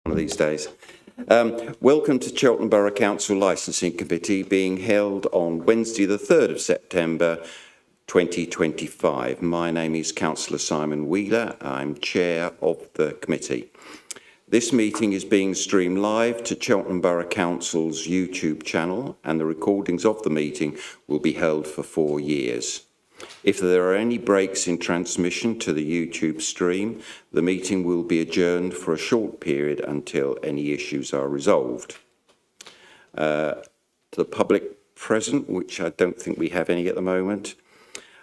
one of these days. Welcome to Cheltenham Borough Council Licensing Committee being held on Wednesday the 3rd of September 2025. My name is Councillor Simon Wheeler. I'm Chair of the committee. This meeting is being streamed live to Cheltenham Borough Council's YouTube channel, and the recordings of the meeting will be held for 4 years. If there are any breaks in transmission to the YouTube stream, the meeting will be adjourned for a short period until any issues are resolved. To the public present, which I don't think we have any at the moment,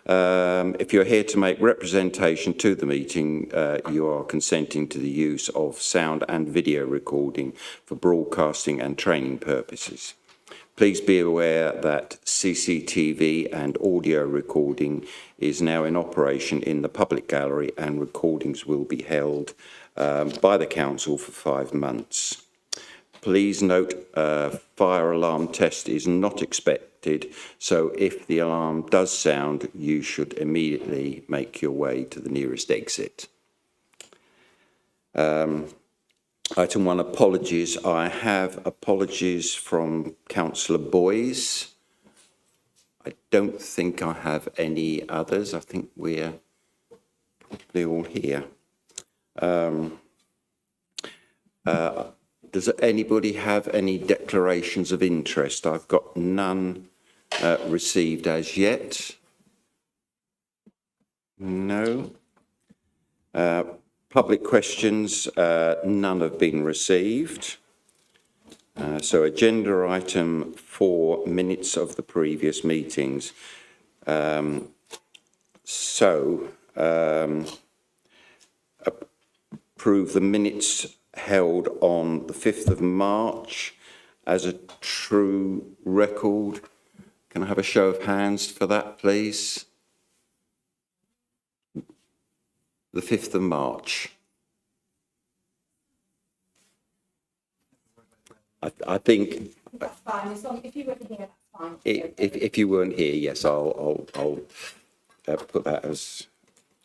if you're here to make representation to the meeting, you are consenting to the use of sound and video recording for broadcasting and training purposes. Please be aware that CCTV and audio recording is now in operation in the public gallery, and recordings will be held by the council for 5 months. Please note fire alarm test is not expected, so if the alarm does sound, you should immediately make your way to the nearest exit. Item 1, apologies. I have apologies from Councillor Boyes. I don't think I have any others. I think we're probably all here. Does anybody have any declarations of interest? I've got none received as yet. No. Public questions, none have been received. So agenda item 4, minutes of the previous meetings. Approve the minutes held on the 5th of March as a true record. Can I have a show of hands for that, please? The 5th of March. I think. That's fine. As long if you weren't here, that's fine. If you weren't here, yes, I'll put that as.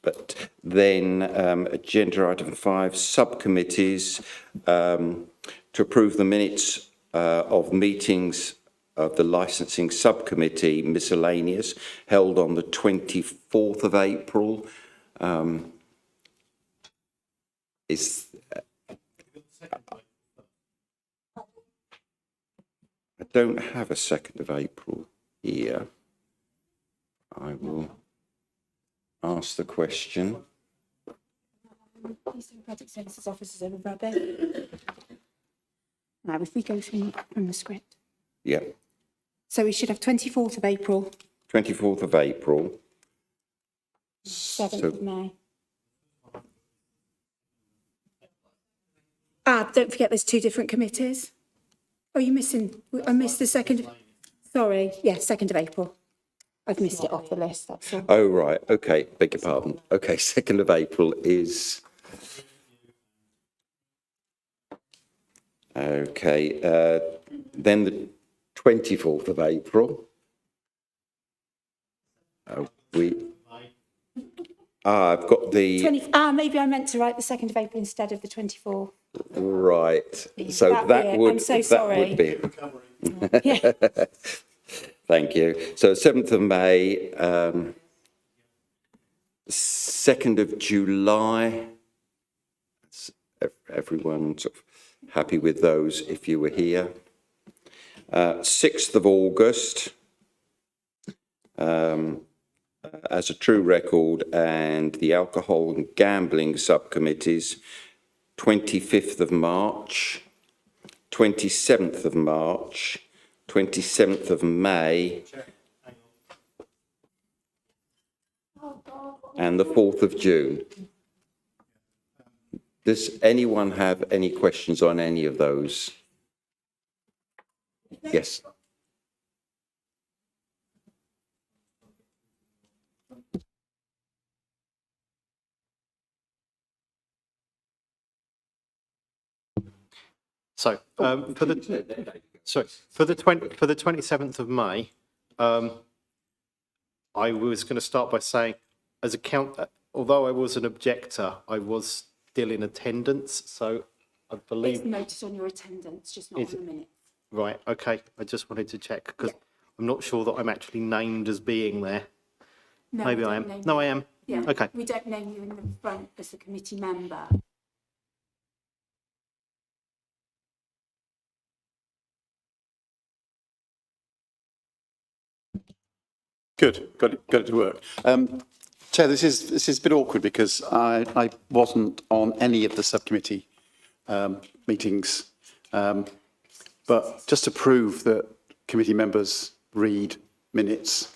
But then agenda item 5, subcommittees, to approve the minutes of meetings of the licensing subcommittee miscellaneous held on the 24th of April. I don't have a 2nd of April here. I will ask the question. Eastern Project Services Officers over there. Now, if we go from the script. Yeah. So we should have 24th of April. 24th of April. 7th of May. Don't forget there's 2 different committees. Oh, you're missing, I missed the 2nd. Sorry, yeah, 2nd of April. I've missed it off the list, that's all. Oh, right. Okay. Beg your pardon. Okay. 2nd of April is. Okay. Then the 24th of April. I've got the. Maybe I meant to write the 2nd of April instead of the 24th. Right. So that would. I'm so sorry. That would be. Yeah. Thank you. So 7th of May, 2nd of July. Everyone sort of happy with those if you were here. 6th of August, as a true record, and the alcohol and gambling subcommittees, 25th of March, 27th of March, 27th of May, and the 4th of June. Does anyone have any questions on any of those? Yes. So for the 27th of May, I was going to start by saying, although I was an objector, I was still in attendance. So I It's believe, noted on your attendance, just not Is on the minutes. right, okay, I just wanted to check because Yeah. I'm not sure that I'm actually named as being there. No, Maybe we I don't am. name No, you. I am. Yeah. Okay. We don't name you in the front as a committee member. Good, got it to work. Chair, this is a bit awkward because I wasn't on any of the subcommittee meetings, but just to prove that committee members read minutes,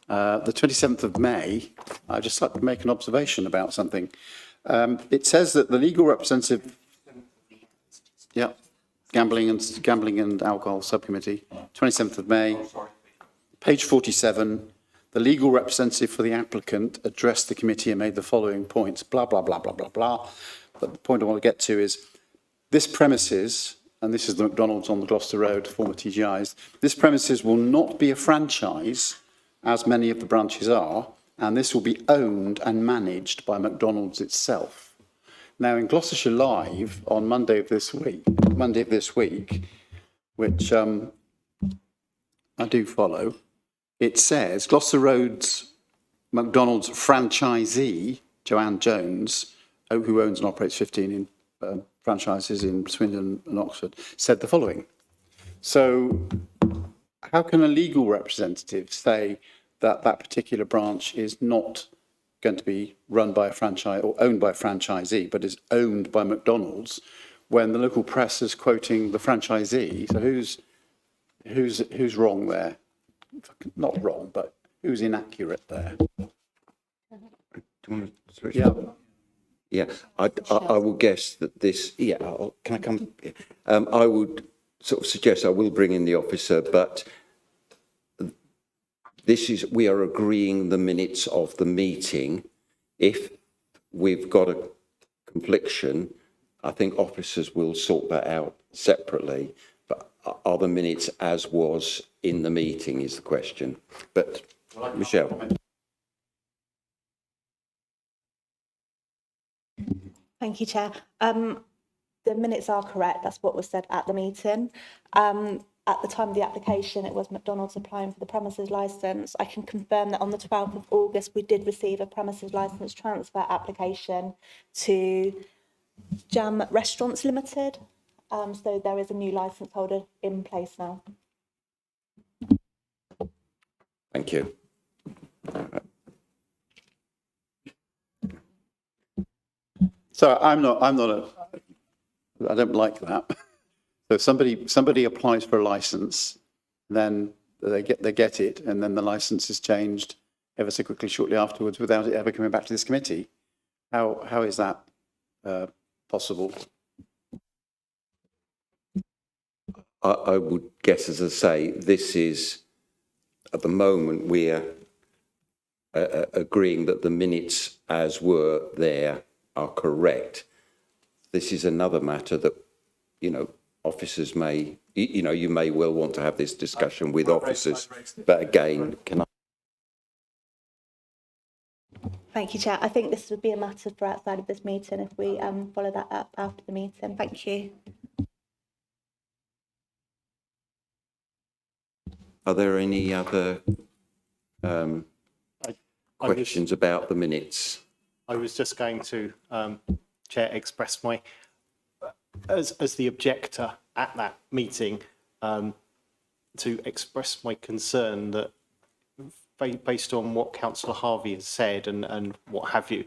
the 27th of May, I'd just like to make an observation about something. It says that the legal representative, yeah, gambling and alcohol subcommittee, 27th of May, page 47. The legal representative for the applicant addressed the committee and made the following points, blah, blah, blah, blah, blah, blah. But the point I want to get to is this premises, and this is the McDonald's on the Gloucester Road, former TGI's, this premises will not be a franchise, as many of the branches are, and this will be owned and managed by McDonald's itself. Now, in Gloucestershire Live on Monday of this week, which I do follow, it says Gloucester Road's McDonald's franchisee, Joanne Jones, who owns and operates 15 franchises in Swindon and Oxford, said the following. So how can a legal representative say that that particular branch is not going to be run by a franchise or owned by a franchisee, but is owned by McDonald's when the local press is quoting the franchisee? So who's wrong there? Not wrong, but who's inaccurate there? Do you want to switch? Yeah. Yeah, I will guess that this, yeah, can I come? I would sort of suggest I will bring in the officer, but we are agreeing the minutes of the meeting. If we've got a confliction, I think officers will sort that out separately. But are the minutes as was in the meeting is the question. But Michelle. Thank you, Chair. The minutes are correct. That's what was said at the meeting. At the time of the application, it was McDonald's applying for the premises licence. I can confirm that on the 12th of August, we did receive a premises licence transfer application to Jam Restaurants Limited. So there is a new licence holder in place now. Thank you. So I don't like that. So somebody applies for a license, then they get it, and then the license is changed ever so quickly shortly afterwards without it ever coming back to this committee. How is that possible? I would guess, as I say, this is, at the moment, we're agreeing that the minutes as were there are correct. This is another matter that, officers may, you may well want to have this discussion with officers. But again, can I? Thank you, Chair. I think this would be a matter for outside of this meeting if we follow that up after the meeting. Thank you. Are there any other questions about the minutes? I was just going to, Chair, express my, as the objector at that meeting, to express my concern that based on what Councillor Harvey has said and what have you,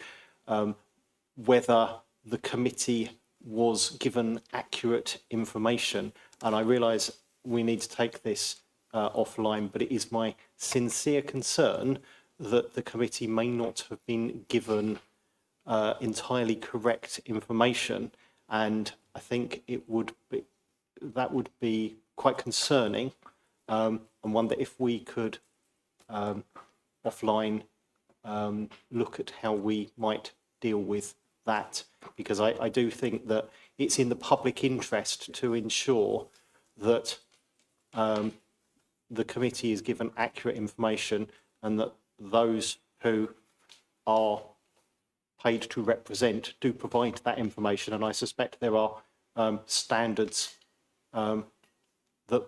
whether the committee was given accurate information. And I realise we need to take this offline, but it is my sincere concern that the committee may not have been given entirely correct information, and I think that would be quite concerning, and one that if we could offline look at how we might deal with that, because I do think that it's in the public interest to ensure that the committee is given accurate information and that those who are paid to represent do provide that information. And I suspect there are standards that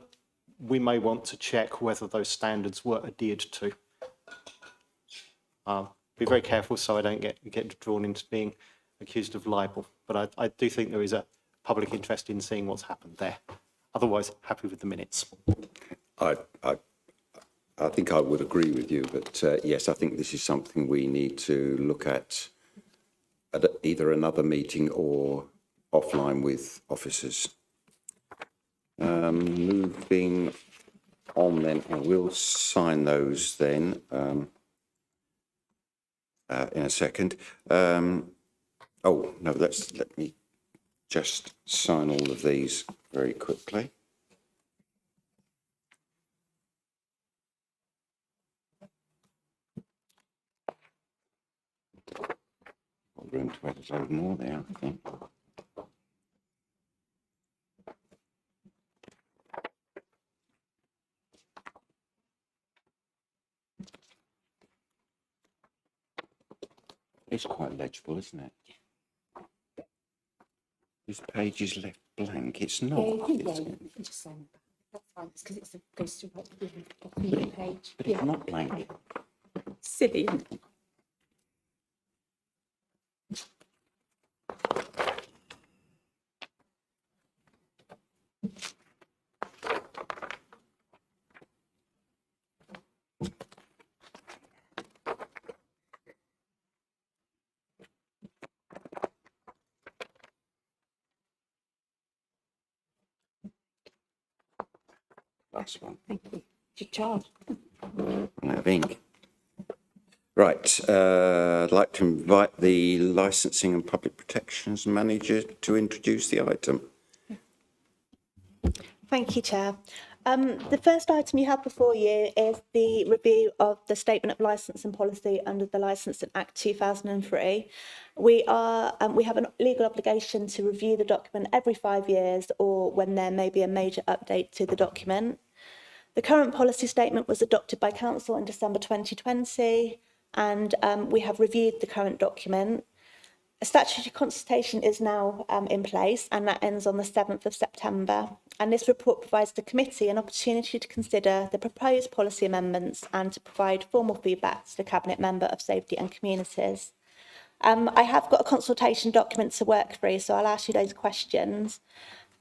we may want to check whether those standards were adhered to. Be very careful so I don't get drawn into being accused of libel, but I do think there is a public interest in seeing what's happened there. Otherwise, happy with the minutes. I think I would agree with you, but yes, I think this is something we need to look at either another meeting or offline with officers. Moving on then, I will sign those then in a second. Oh, no, let me just sign all of these very quickly. Got room to edit a load more there, I think. It's quite legible, isn't it? This page is left blank. It's not. You can It's- just sign it. That's fine. It's because it goes to the page. but it's not blank. Silly. Last one. Thank you. It's your charge. I have ink. Right, I'd like to invite the Licensing and Public Protections Manager to introduce the item. Thank you, Chair. The first item you have before you is the review of the Statement of Licence and Policy under the Licensing Act 2003. We have a legal obligation to review the document every 5 years or when there may be a major update to the document. The current policy statement was adopted by Council in December 2020, and we have reviewed the current document. A statutory consultation is now in place, and that ends on the 7th of September. And this report provides the committee an opportunity to consider the proposed policy amendments and to provide formal feedback to the Cabinet Member of Safety and Communities. I have got a consultation document to work through, so I'll ask you those questions.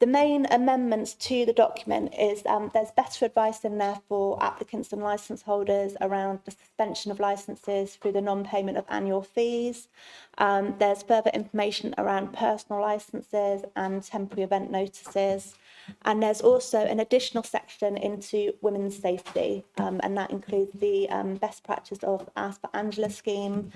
The main amendments to the document is there's better advice in there for applicants and licence holders around the suspension of licences through the non-payment of annual fees. There's further information around personal licences and temporary event notices. And there's also an additional section into women's safety, and that includes the best practice of Ask for Angela scheme,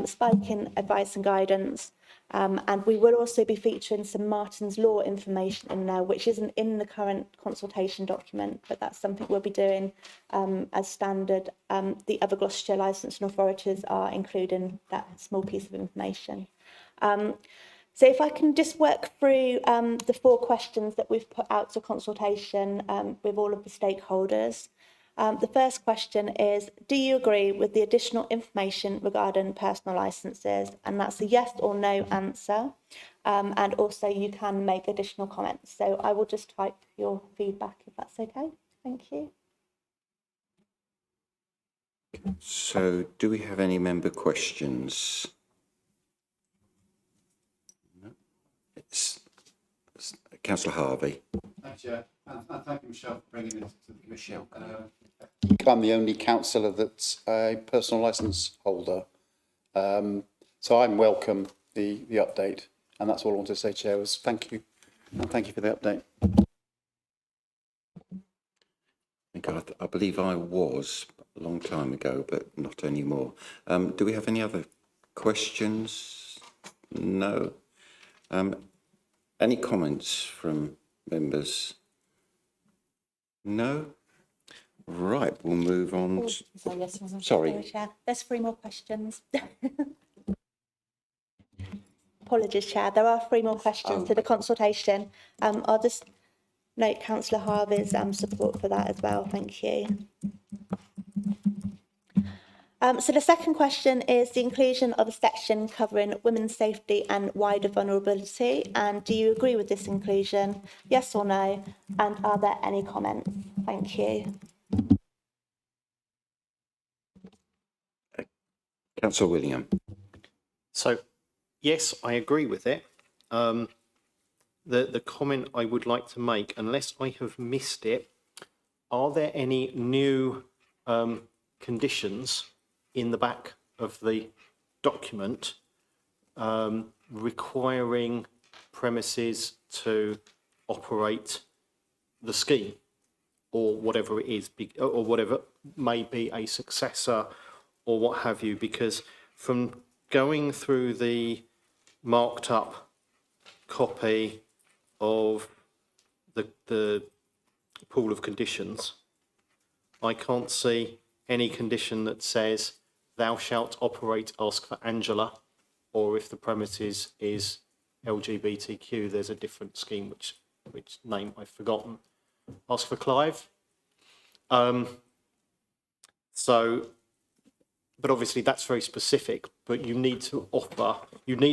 spiking advice and guidance. And we will also be featuring some Martin's Law information in there, which isn't in the current consultation document, but that's something we'll be doing as standard. The other Gloucestershire licensing authorities are including that small piece of information. So if I can just work through the 4 questions that we've put out to consultation with all of the stakeholders. The first question is, do you agree with the additional information regarding personal licences? And that's a yes or no answer. And also you can make additional comments. So I will just type your feedback if that's okay. Thank you. So do we have any member questions? No. It's Councillor Harvey. Thanks, Chair. And thank you, Michelle, for bringing this to the Commission. I'm the only councillor that's a personal licence holder. So I'm welcome the update. And that's all I want to say, Chair, was thank you. And thank you for the update. I believe I was a long time ago, but not anymore. Do we have any other questions? No. Any comments from members? No? Right, we'll move on. Sorry. Sorry, Chair. There's 3 more questions. Apologies, Chair. There are 3 more questions to the consultation. I'll just note Councillor Harvey's support for that as well. Thank you. So the second question is the inclusion of a section covering women's safety and wider vulnerability. And do you agree with this inclusion? Yes or no? And are there any comments? Thank you. Councillor William. So, yes, I agree with it. The comment I would like to make, unless I have missed it, are there any new conditions in the back of the document requiring premises to operate the scheme or whatever it is, or whatever may be a successor or what have you? Because from going through the marked up copy of the pool of conditions, I can't see any condition that says thou shalt operate, ask for Angela, or if the premises is LGBTQ, there's a different scheme, which name I've forgotten. Ask for Clive. But obviously that's very specific, but you need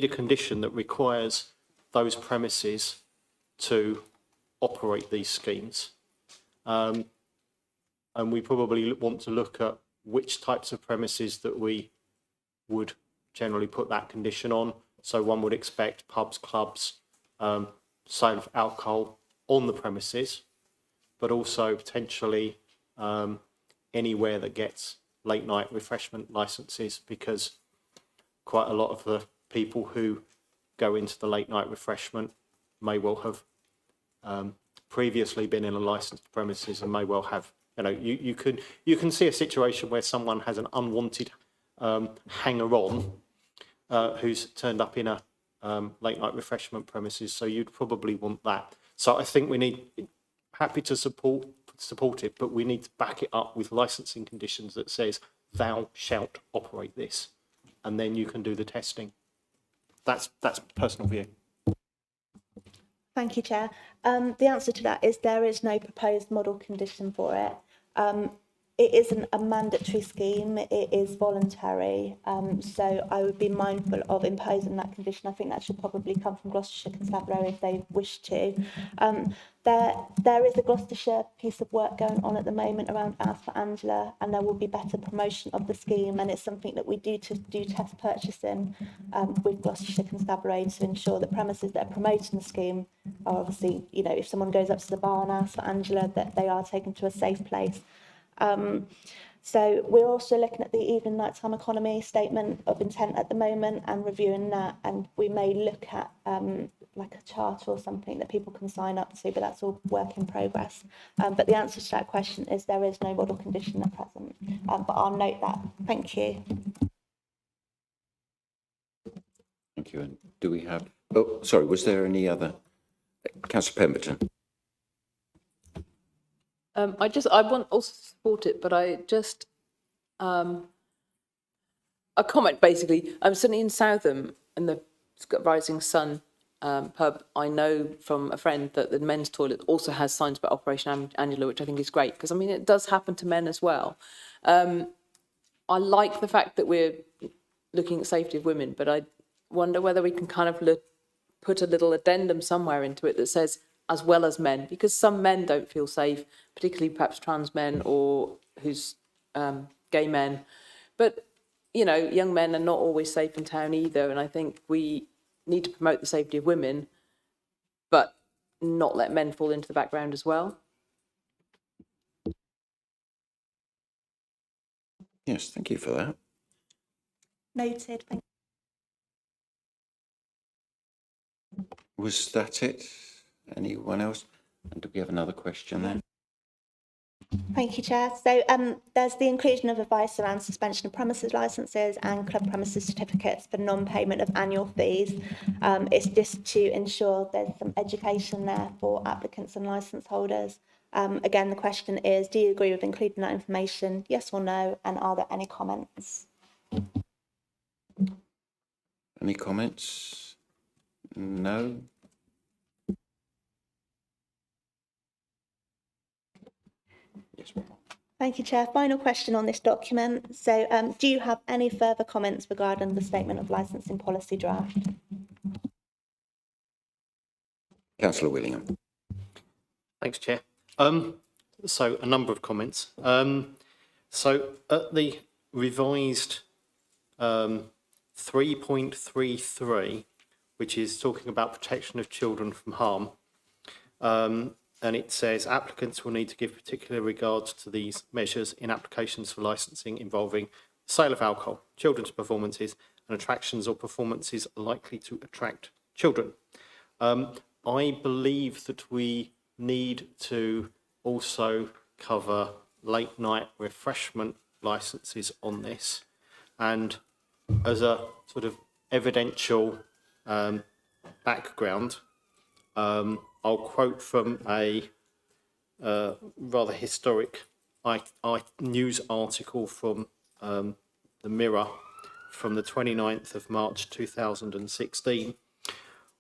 a condition that requires those premises to operate these schemes. And we probably want to look at which types of premises that we would generally put that condition on. So one would expect pubs, clubs, sale of alcohol on the premises, but also potentially anywhere that gets late night refreshment licenses, because quite a lot of the people who go into the late night refreshment may well have previously been in a licensed premises and may well have, you can see a situation where someone has an unwanted hanger-on who's turned up in a late night refreshment premises. So you'd probably want that. So I think we need, happy to support it, but we need to back it up with licensing conditions that says thou shalt operate this, and then you can do the testing. That's personal view. Thank you, Chair. The answer to that is there is no proposed model condition for it. It isn't a mandatory scheme, it is voluntary. So I would be mindful of imposing that condition. I think that should probably come from Gloucestershire Constabulary if they wish to. There is a Gloucestershire piece of work going on at the moment around Ask for Angela, and there will be better promotion of the scheme, and it's something that we do test purchasing with Gloucestershire Constabulary to ensure that premises that are promoting the scheme are obviously, if someone goes up to the bar and asks for Angela, that they are taken to a safe place. So we're also looking at the evening nighttime economy statement of intent at the moment and reviewing that, and we may look at like a charter or something that people can sign up to, but that's all work in progress. But the answer to that question is there is no model condition at present, but I'll note that. Thank you. Thank you. And do we have, oh, sorry, was there any other? Councillor Pemberton. I want also to support it, but I just, a comment basically. I'm sitting in Southam in the Rising Sun pub. I know from a friend that the men's toilet also has signs about Operation Angela, which I think is great, because I mean, it does happen to men as well. I like the fact that we're looking at safety of women, but I wonder whether we can kind of put a little addendum somewhere into it that says, as well as men, because some men don't feel safe, particularly perhaps trans men or who's gay men. But, young men are not always safe in town either. And I think we need to promote the safety of women, but not let men fall into the background as well. Yes, thank you for that. Noted. Thank you. Was that it? Anyone else? And do we have another question then? Thank you, Chair. So there's the inclusion of advice around suspension of premises licences and club premises certificates for non-payment of annual fees. It's just to ensure there's some education there for applicants and licence holders. Again, the question is, do you agree with including that information? Yes or no? And are there any comments? Any comments? No? Yes. Thank you, Chair. Final question on this document. So do you have any further comments regarding the statement of licensing policy draft? Councillor Willingham. Thanks, Chair. So a number of comments. So at the revised 3.33, which is talking about protection of children from harm, and it says applicants will need to give particular regard to these measures in applications for licensing involving sale of alcohol, children's performances and attractions or performances likely to attract children. I believe that we need to also cover late night refreshment licenses on this, and as a sort of evidential background, I'll quote from a rather historic news article from the Mirror from the 29th of March 2016,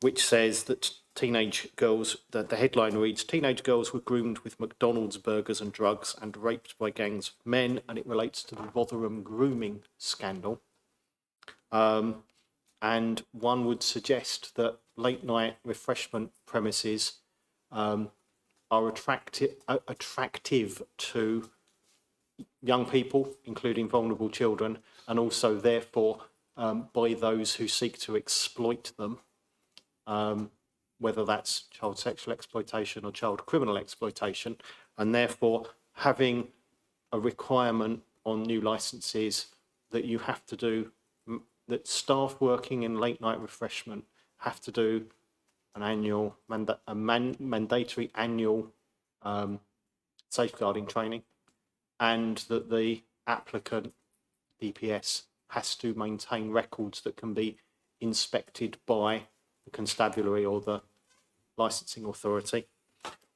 which says that teenage girls, the headline reads, "Teenage girls were groomed with McDonald's burgers and drugs and raped by gangs of men," and it relates to the Rotherham grooming scandal. And one would suggest that late night refreshment premises are attractive to young people, including vulnerable children, and also therefore by those who seek to exploit them, whether that's child sexual exploitation or child criminal exploitation, and therefore having a requirement on new licenses that you have to do, that staff working in late night refreshment have to do an annual, mandatory annual safeguarding training, and that the applicant, DPS, has to maintain records that can be inspected by the constabulary or the licensing authority,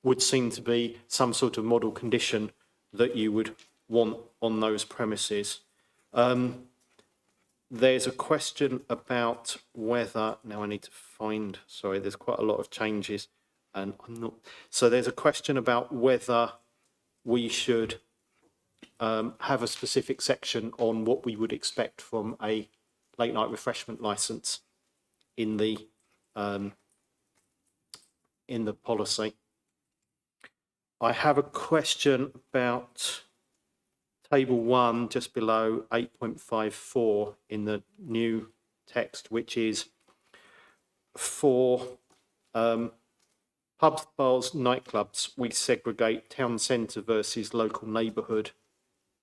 would seem to be some sort of model condition that you would want on those premises. There's a question about whether, now I need to find, sorry, there's quite a lot of changes and I'm not, so there's a question about whether we should have a specific section on what we would expect from a late night refreshment licence in the policy. I have a question about Table 1, just below 8.54 in the new text, which is for pubs, bars, nightclubs, we segregate town centre versus local neighbourhood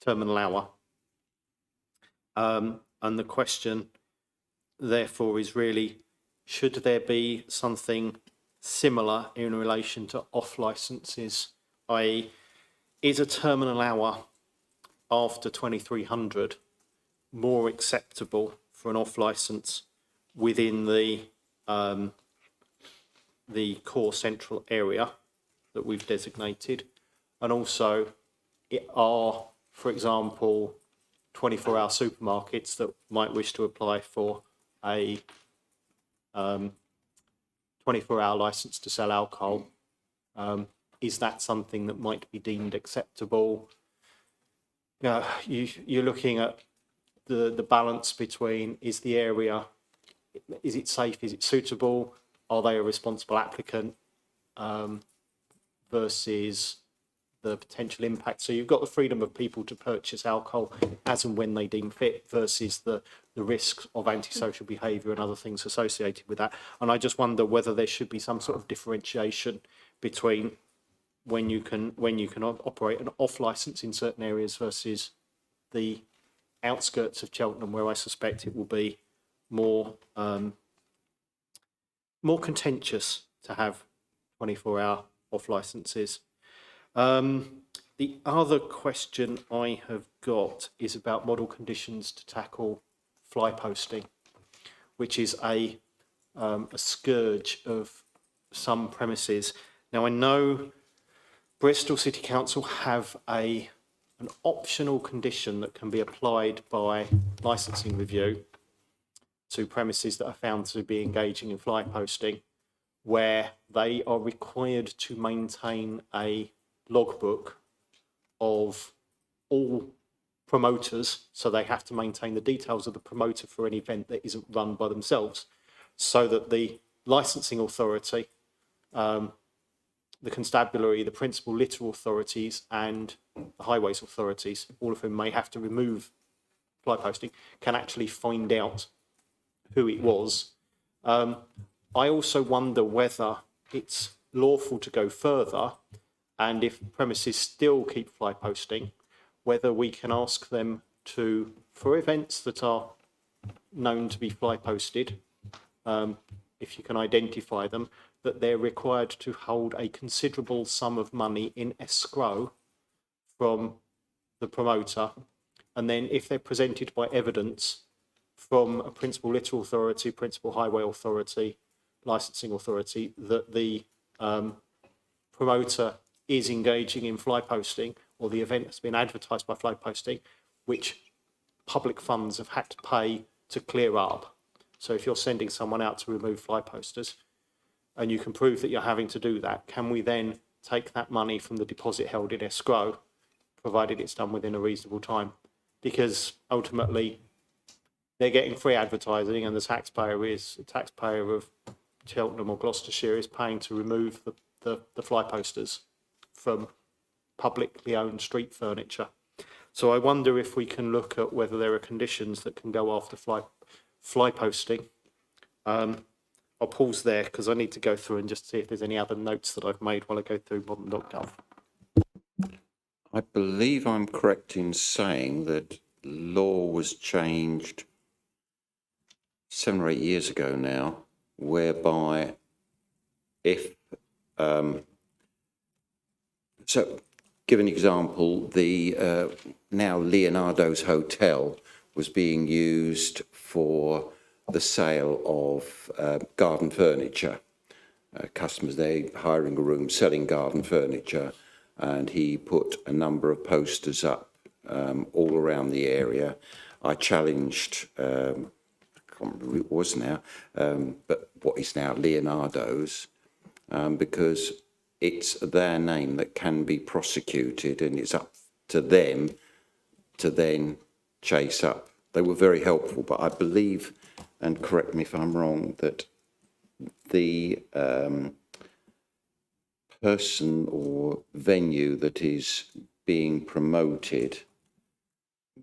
terminal hour. And the question, therefore, is really, should there be something similar in relation to off licences, i.e. is a terminal hour after 2300 more acceptable for an off licence within the core central area that we've designated, and also it are, for example, 24-hour supermarkets that might wish to apply for a 24-hour licence to sell alcohol. Is that something that might be deemed acceptable? You're looking at the balance between, is the area, is it safe, is it suitable, are they a responsible applicant, versus the potential impact. So you've got the freedom of people to purchase alcohol as and when they deem fit versus the risks of antisocial behaviour and other things associated with that. And I just wonder whether there should be some sort of differentiation between when you can operate an off licence in certain areas versus the outskirts of Cheltenham, where I suspect it will be more contentious to have 24-hour off licences. The other question I have got is about model conditions to tackle fly posting, which is a scourge of some premises. Now, I know Bristol City Council have an optional condition that can be applied by licensing review to premises that are found to be engaging in fly posting, where they are required to maintain a logbook of all promoters, so they have to maintain the details of the promoter for an event that isn't run by themselves, so that the licensing authority, the constabulary, the principal litter authorities and the highways authorities, all of whom may have to remove fly posting, can actually find out who it was. I also wonder whether it's lawful to go further, and if premises still keep fly posting, whether we can ask them to, for events that are known to be fly posted, if you can identify them, that they're required to hold a considerable sum of money in escrow from the promoter. And then if they're presented by evidence from a principal litter authority, principal highway authority, licensing authority, that the promoter is engaging in fly posting, or the event has been advertised by fly posting, which public funds have had to pay to clear up. So if you're sending someone out to remove fly posters and you can prove that you're having to do that, can we then take that money from the deposit held in escrow, provided it's done within a reasonable time? Because ultimately they're getting free advertising, and the taxpayer of Cheltenham or Gloucestershire is paying to remove the fly posters from publicly owned street furniture. So I wonder if we can look at whether there are conditions that can go after fly posting. I'll pause there because I need to go through and just see if there's any other notes that I've made while I go through modern.gov. I believe I'm correct in saying that law was changed 7 or 8 years ago now, whereby if, so give an example, the now Leonardo's Hotel was being used for the sale of garden furniture. Customers there hiring a room, selling garden furniture, and he put a number of posters up all around the area. I challenged, I can't remember who it was now, but what is now Leonardo's, because it's their name that can be prosecuted, and it's up to them to then chase up. They were very helpful, but I believe, and correct me if I'm wrong, that the person or venue that is being promoted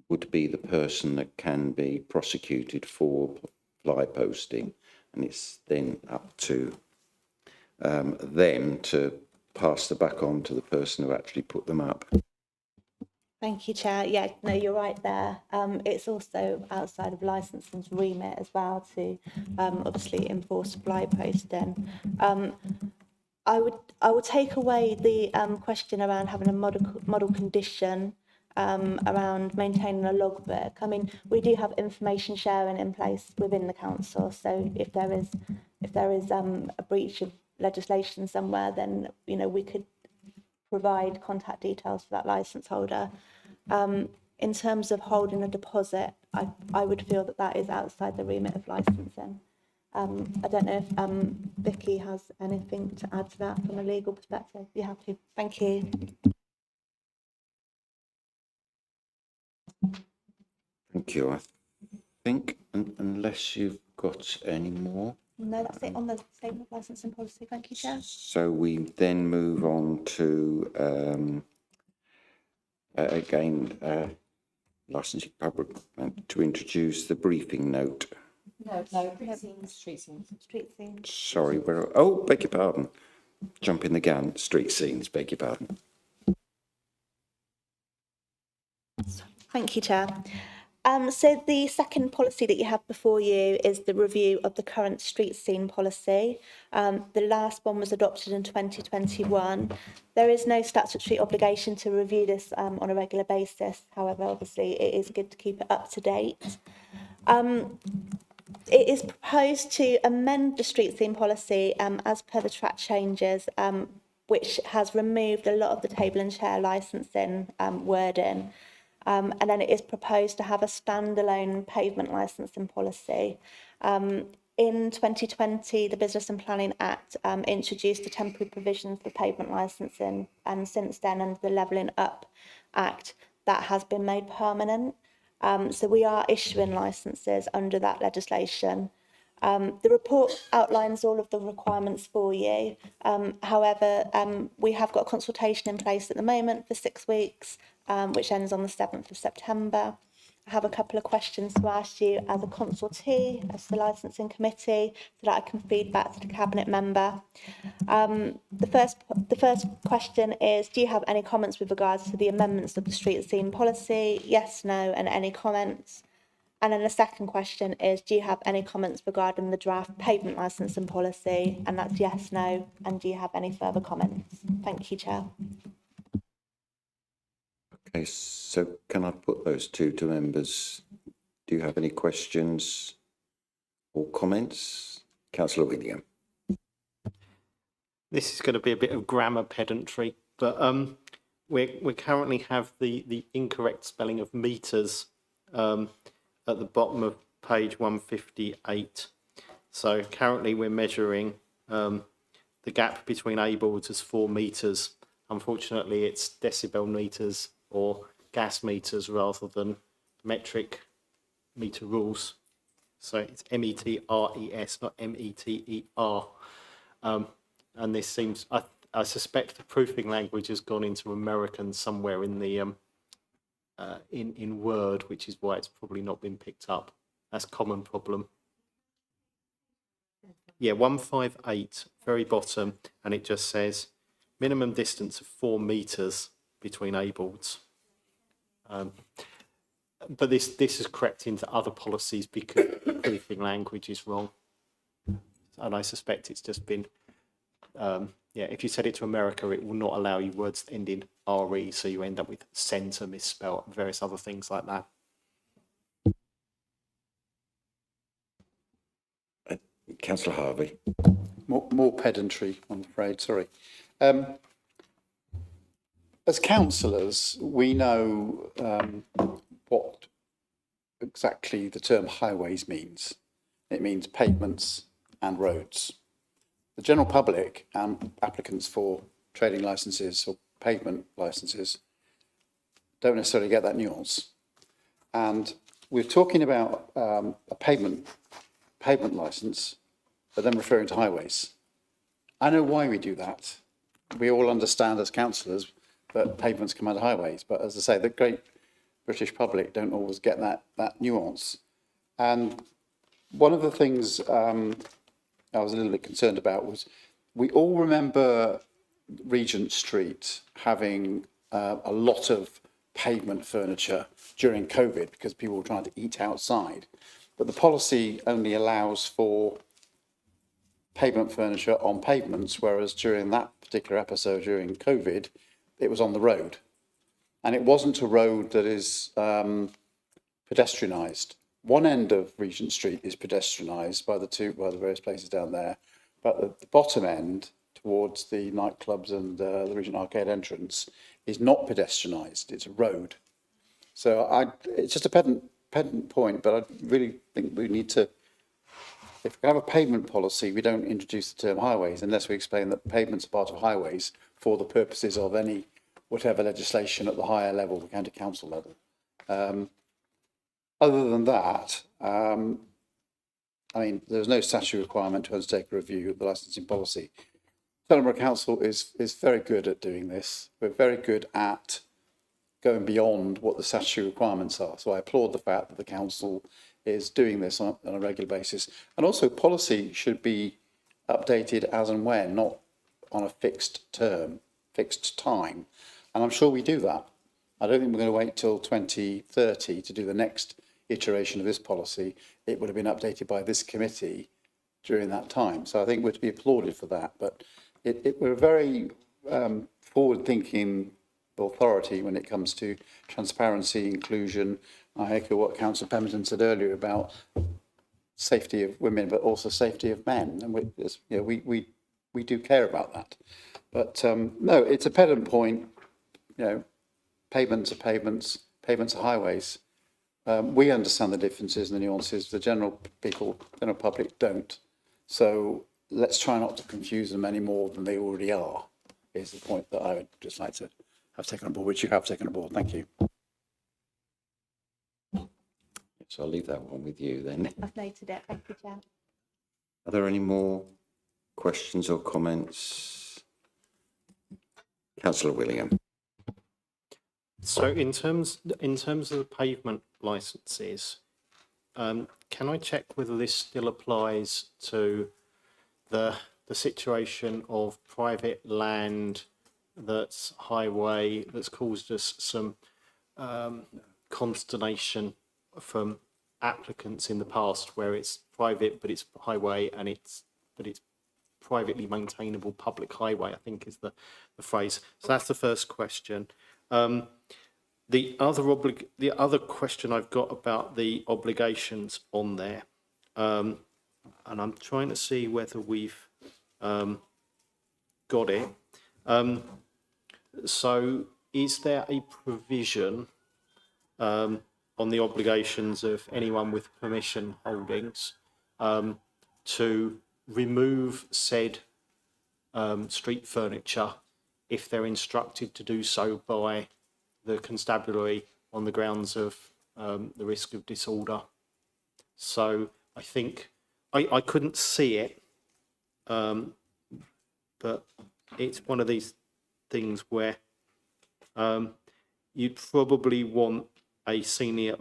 would be the person that can be prosecuted for fly posting, and it's then up to them to pass the buck on to the person who actually put them up. Thank you, Chair. Yeah, no, you're right there. It's also outside of licensing's remit as well to obviously enforce fly posting. I would take away the question around having a model condition around maintaining a logbook. I mean, we do have information sharing in place within the council, so if there is a breach of legislation somewhere, then we could provide contact details for that licence holder. In terms of holding a deposit, I would feel that is outside the remit of licensing. I don't know if Vicky has anything to add to that from a legal perspective. You have to. Thank you. Thank you. I think, unless you've got any more. No, that's it on the statement of licensing policy. Thank you, Chair. So we then move on to, licensing public to introduce the briefing note. No, street scenes. Street scenes. Sorry, beg your pardon. Jumping the gun, street scenes, beg your pardon. Thank you, Chair. So the second policy that you have before you is the review of the current street scene policy. The last one was adopted in 2021. There is no statutory obligation to review this on a regular basis. However, obviously, it is good to keep it up to date. It is proposed to amend the street scene policy as per the track changes, which has removed a lot of the table and chair licensing wording. And then it is proposed to have a standalone pavement licensing policy. In 2020, the Business and Planning Act introduced the temporary provisions for pavement licensing, and since then, under the Levelling Up Act, that has been made permanent. So we are issuing licences under that legislation. The report outlines all of the requirements for you. However, we have got a consultation in place at the moment for 6 weeks, which ends on the 7th of September. I have a couple of questions to ask you as a consultee, as the licensing committee, so that I can feed back to the cabinet member. The first question is, do you have any comments with regards to the amendments of the street scene policy? Yes, no, and any comments? And then the second question is, do you have any comments regarding the draft pavement licensing policy? And that's yes, no, and do you have any further comments? Thank you, Chair. Okay, so can I put those two to members? Do you have any questions or comments? Councillor William. This is going to be a bit of grammar pedantry, but we currently have the incorrect spelling of metres at the bottom of page 158. So currently we're measuring the gap between A boards as 4 metres. Unfortunately, it's decibel metres or gas meters rather than metric meter rules. So it's METRES, not METER. And this seems, I suspect the proofing language has gone into American somewhere in the in Word, which is why it's probably not been picked up. That's a common problem. Yeah, 158, very bottom, and it just says minimum distance of 4 metres between A boards. But this has crept into other policies because the proofing language is wrong. And I suspect it's just been, if you set it to America, it will not allow you words that end in RE, so you end up with centre misspelled and various other things like that. Councillor Harvey. More pedantry, I'm afraid, sorry. As councillors, we know what exactly the term highways means. It means pavements and roads. The general public and applicants for trading licences or pavement licences don't necessarily get that nuance. And we're talking about a pavement licence, but then referring to highways. I know why we do that. We all understand as councillors that pavements come out of highways, but as I say, the great British public don't always get that nuance. And one of the things I was a little bit concerned about was we all remember Regent Street having a lot of pavement furniture during COVID because people were trying to eat outside. But the policy only allows for pavement furniture on pavements, whereas during that particular episode during COVID, it was on the road. And it wasn't a road that is pedestrianised. One end of Regent Street is pedestrianised by the various places down there, but the bottom end towards the nightclubs and the Regent Arcade entrance is not pedestrianised, it's a road. So it's just a pedant point, but I really think we need to, if we have a pavement policy, we don't introduce the term highways unless we explain that pavements are part of highways for the purposes of any whatever legislation at the higher level, the county council level. Other than that, I mean, there's no statutory requirement to undertake a review of the licensing policy. Borough Council is very good at doing this. We're very good at going beyond what the statutory requirements are. So I applaud the fact that the council is doing this on a regular basis. And also policy should be updated as and when, not on a fixed term, fixed time. And I'm sure we do that. I don't think we're going to wait till 2030 to do the next iteration of this policy. It would have been updated by this committee during that time. So I think we're to be applauded for that. But we're a very forward-thinking authority when it comes to transparency, inclusion. I echo what Councillor Pemberton said earlier about safety of women, but also safety of men. And we do care about that. But no, it's a pedant point. You know, pavements are pavements, pavements are highways. We understand the differences and the nuances. The general public don't. So let's try not to confuse them any more than they already are, is the point that I would just like to have taken on board, which you have taken on board. Thank you. So I'll leave that one with you then. I've noted it. Thank you, Chair. Are there any more questions or comments? Councillor Willingham. So in terms of the pavement licences, can I check whether this still applies to the situation of private land that's highway that's caused us some consternation from applicants in the past, where it's private but it's highway and it's privately maintainable public highway, I think is the phrase. So that's the first question. The other question I've got about the obligations on there, and I'm trying to see whether we've got it. So is there a provision on the obligations of anyone with permission holdings to remove said street furniture if they're instructed to do so by the constabulary on the grounds of the risk of disorder? So I think I couldn't see it, but it's one of these things where you'd probably want a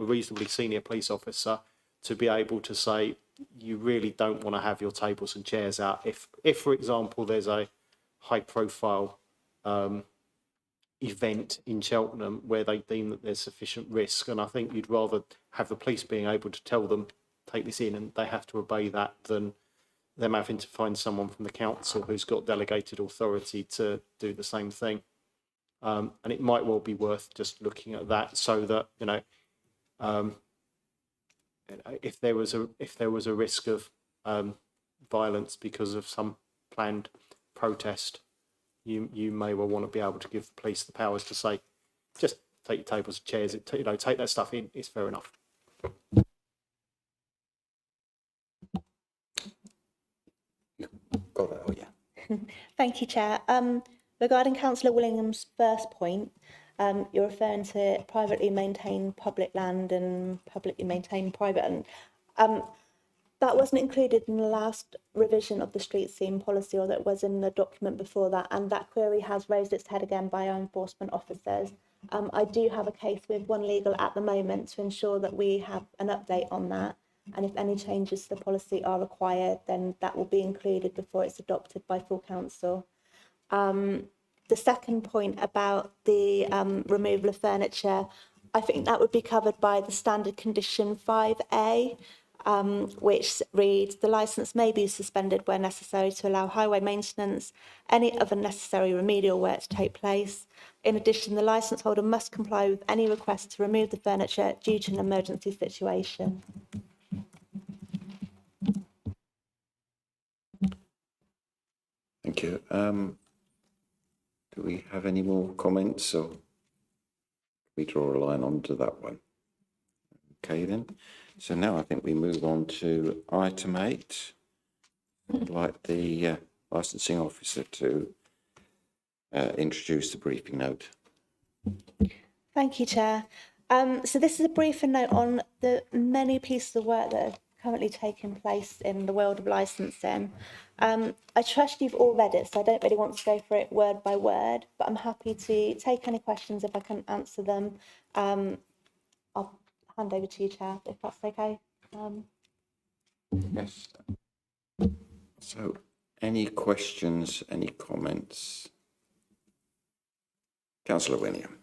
reasonably senior police officer to be able to say, you really don't want to have your tables and chairs out. If for example, there's a high profile event in Cheltenham where they deem that there's sufficient risk, and I think you'd rather have the police being able to tell them, take this in, and they have to obey that, than them having to find someone from the council who's got delegated authority to do the same thing. And it might well be worth just looking at that, so that if there was a risk of violence because of some planned protest, you may well want to be able to give the police the powers to say, just take your tables and chairs, take that stuff in. It's fair enough. Got it. Oh, yeah. Thank you, Chair. Regarding Councillor Willingham's first point, you're referring to privately maintained public land and publicly maintained private land. That wasn't included in the last revision of the street scene policy, or that was in the document before that, and that query has raised its head again by our enforcement officers. I do have a case with One Legal at the moment to ensure that we have an update on that, and if any changes to the policy are required, then that will be included before it's adopted by full council. The second point about the removal of furniture, I think that would be covered by the standard condition 5A, which reads, the licence may be suspended where necessary to allow highway maintenance, any other necessary remedial work to take place. In addition, the licence holder must comply with any request to remove the furniture due to an emergency situation. Thank you. Do we have any more comments, or we draw a line onto that one? Okay then. So now I think we move on to item 8. I'd like the licensing officer to introduce the briefing note. Thank you, Chair. So this is a briefing note on the many pieces of work that are currently taking place in the world of licensing. I trust you've all read it, so I don't really want to go through it word by word, but I'm happy to take any questions if I can answer them. I'll hand over to you, Chair, if that's okay. Yes. So any questions, any comments? Councillor Willingham.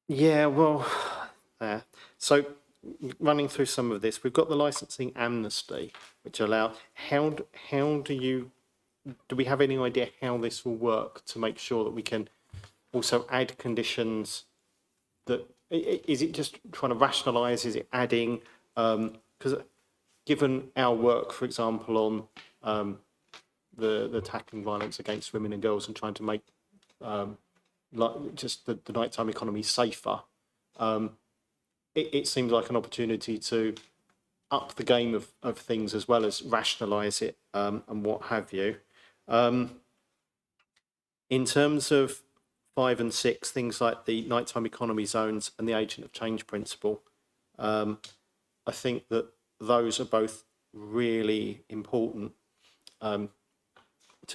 Yeah, well, so running through some of this, we've got the licensing amnesty, which allow, do we have any idea how this will work to make sure that we can also add conditions that, is it just trying to rationalise, is it adding, because given our work, for example, on the tackling violence against women and girls and trying to make just the nighttime economy safer, it seems like an opportunity to up the game of things as well as rationalise it and what have you. In terms of 5 and 6, things like the nighttime economy zones and the agent of change principle, I think that those are both really important to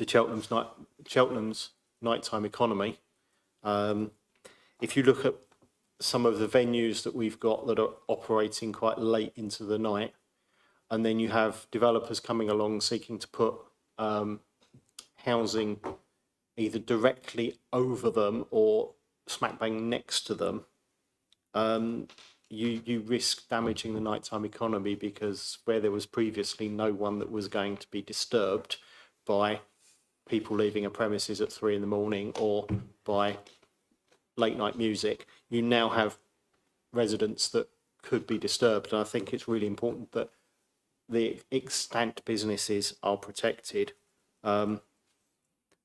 Cheltenham's nighttime economy. If you look at some of the venues that we've got that are operating quite late into the night, and then you have developers coming along seeking to put housing either directly over them or smack bang next to them, you risk damaging the nighttime economy, because where there was previously no one that was going to be disturbed by people leaving a premises at 3 a.m. or by late night music, you now have residents that could be disturbed. And I think it's really important that the extant businesses are protected.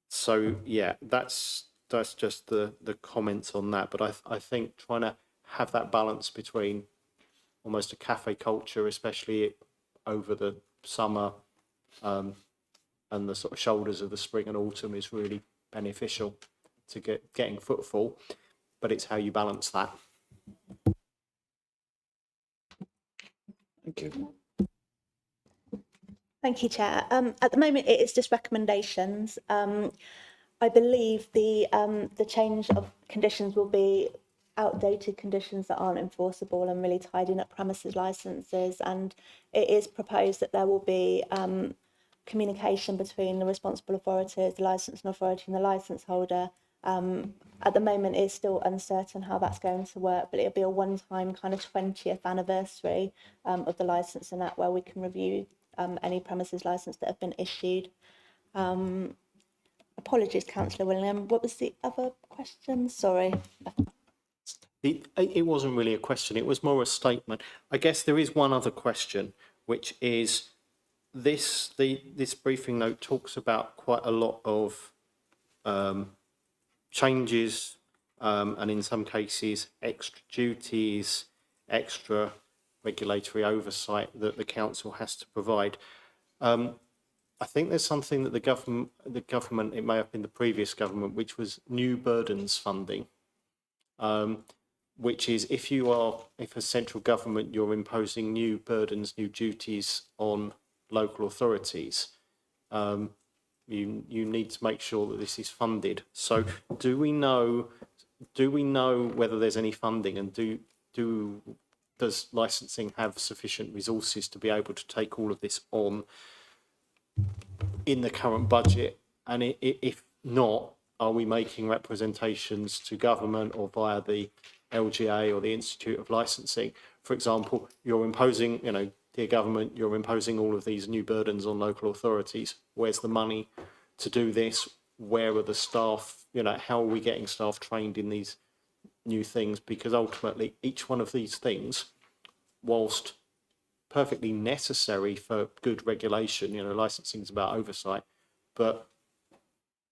So yeah, that's just the comments on that. But I think trying to have that balance between almost a cafe culture, especially over the summer and the sort of shoulders of the spring and autumn, is really beneficial to getting footfall. But it's how you balance that. Thank you. Thank you, Chair. At the moment, it is just recommendations. I believe the change of conditions will be outdated conditions that aren't enforceable and really tidying up premises licences. And it is proposed that there will be communication between the responsible authorities, the licensing authority and the licence holder. At the moment, it's still uncertain how that's going to work, but it'll be a one-time kind of 20th anniversary of the licensing act, where we can review any premises licence that have been issued. Apologies, Councillor William. What was the other question? Sorry. It wasn't really a question, it was more a statement. I guess there is one other question, which is this briefing note talks about quite a lot of changes and in some cases extra duties, extra regulatory oversight that the council has to provide. I think there's something that the government, it may have been the previous government, which was new burdens funding. Which is if a central government, you're imposing new burdens, new duties on local authorities, you need to make sure that this is funded. So do we know whether there's any funding, and does licensing have sufficient resources to be able to take all of this on in the current budget? And if not, are we making representations to government or via the LGA or the Institute of Licensing? For example, you're imposing, dear government, you're imposing all of these new burdens on local authorities. Where's the money to do this? Where are the staff? How are we getting staff trained in these new things? Because ultimately, each one of these things, whilst perfectly necessary for good regulation, licensing is about oversight, but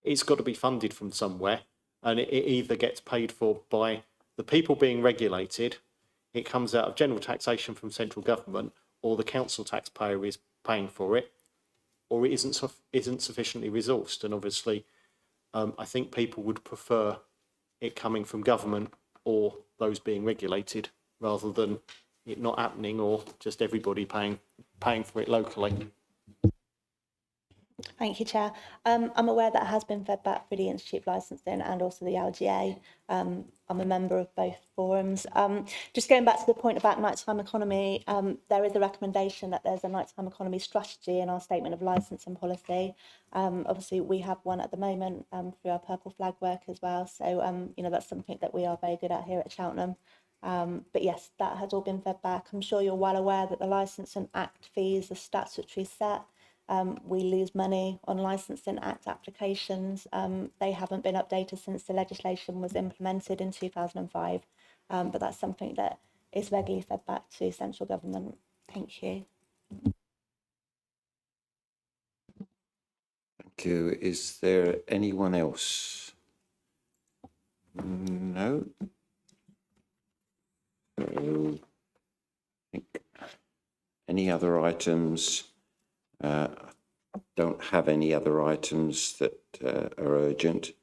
it's got to be funded from somewhere, and it either gets paid for by the people being regulated, it comes out of general taxation from central government, or the council taxpayer is paying for it, or it isn't sufficiently resourced. And obviously, I think people would prefer it coming from government or those being regulated, rather than it not happening or just everybody paying for it locally. Thank you, Chair. I'm aware that has been fed back through the Institute of Licensing and also the LGA. I'm a member of both forums. Just going back to the point about nighttime economy, there is a recommendation that there's a nighttime economy strategy in our statement of licensing policy. Obviously, we have one at the moment through our Purple Flag work as well. So, that's something that we are very good at here at Cheltenham. But yes, that has all been fed back. I'm sure you're well aware that the Licensing Act fees are statutory set. We lose money on Licensing Act applications. They haven't been updated since the legislation was implemented in 2005. But that's something that is regularly fed back to central government. Thank you. Thank you. Is there anyone else? No. So, I think any other items? Don't have any other items that are urgent.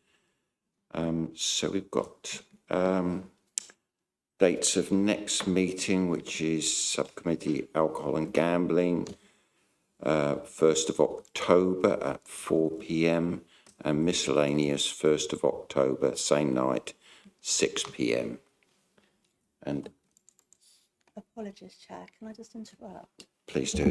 So we've got Dates of next meeting, which is Subcommittee Alcohol and Gambling, 1st of October at 4 p.m. and miscellaneous 1st of October, same night, 6 p.m. And Apologies, Chair. Can I just interrupt? please do.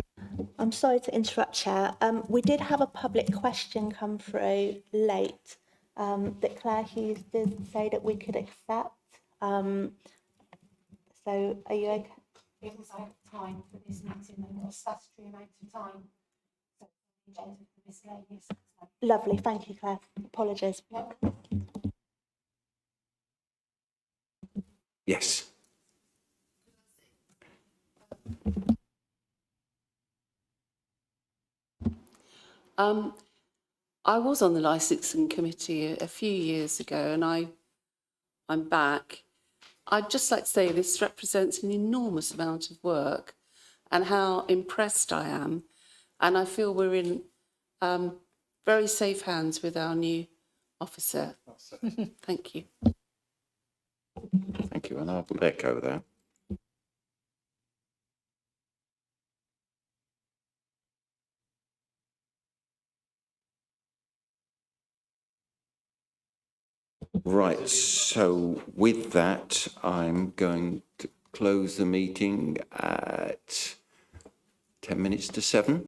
I'm sorry to interrupt, Chair. We did have a public question come through late that Claire Hughes did say that we could accept. So are you okay? Because I have time for this meeting and a statutory amount of time. So the agenda for miscellaneous. Lovely, thank you, Claire. Apologies. Yes. I was on the licensing committee a few years ago and I'm back. I'd just like to say this represents an enormous amount of work and how impressed I am. And I feel we're in very safe hands with our new officer. Thank you. Thank you, and I will echo that. Right, so with that, I'm going to close the meeting at 10 minutes to 7.